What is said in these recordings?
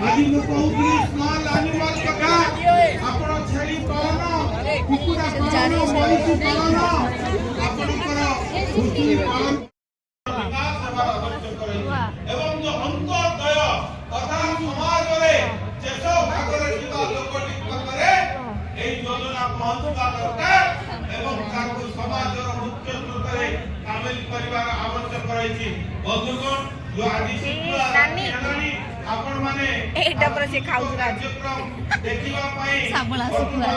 आज मैं कहूँगी स्मॉल एनिमल का आपण छेली पालन कुकुड़ा पालन मईसु पालन आपणकर खुशी पालन विकास सेवा अवश्य करे एवं जो अंतोदय तथा समाज रे जेसो भागरे जीवा लोकटी करे एई योजना पहुंचवा दरकार एवं ताको समाज रो मुख्य स्रोतरे शामिल परिवार आवश्यक रहैछि बंधुगण जो आदि शिक्षा आपण माने एटा पर से खाउ राज देखिबा पई साबला सुकुआ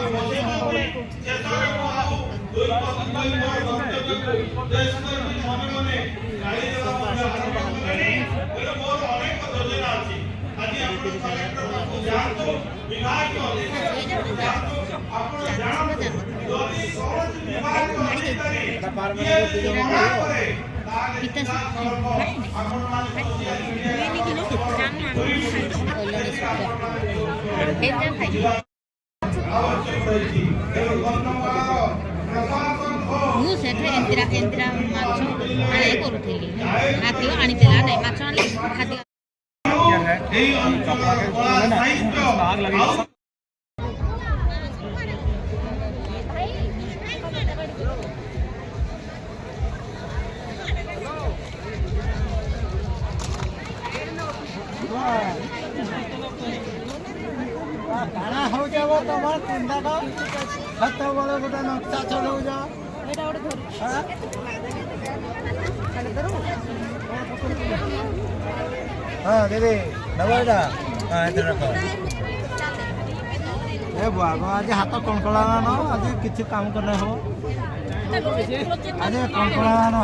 जेतरे को दुई पति देश कर भी मने मने गाड़ी देवा आरंभ करेनी एरो मोर अनेक योजना अछि आज आपण कलेक्टर को जानतो विभाग को आपण जानतो यदि कौन विभाग को अधिकारी ये मना करे kita आपण माने ini kilo jangan oleh sudah kita खाई ମୁଁ ସେଠି ଏନ୍ତିରା ଏନ୍ତିରା ମାଛ ଆଣି କରୁଥିଲି ଖାଦ୍ୟ ଆଣିଥିଲା ନାଇଁ ମାଛ ଆଣିଲେ ଖାଦ୍ୟ ଏଇ ଅଞ୍ଚଳର କଳା ସାହିତ୍ୟ काना हो जाव तमर कुंडा का खत बड़ गोटा नक्शा चलो जा ଏଟା ଗୋଟେ ଧରୁ हां दीदी नवडा हां इधर रखो ए बाबा आज हाथ कणकला न आज किछि काम करना हो आज कणकला न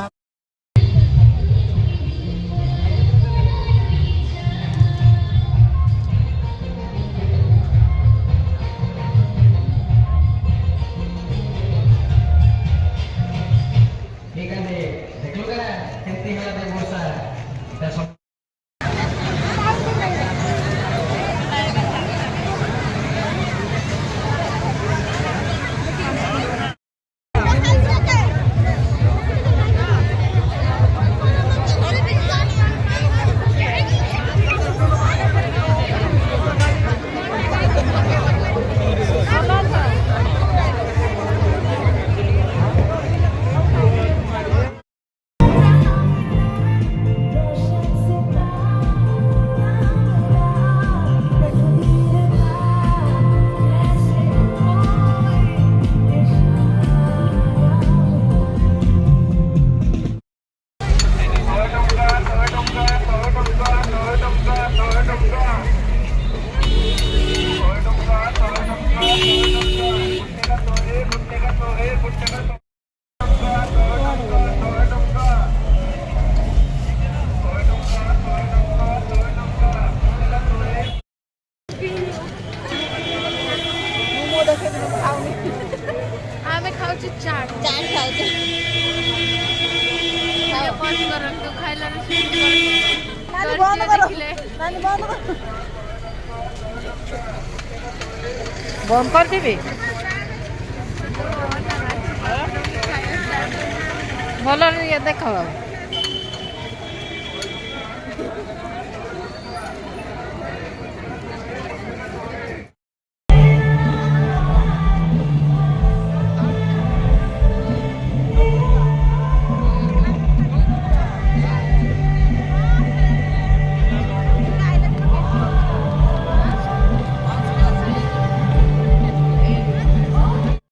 आमे खाउची चाट चाट खाउची खाय बंद करंतु खाइला रे नानी बंद करो नानी बंद कर बंद कर देबे भलो ये देखो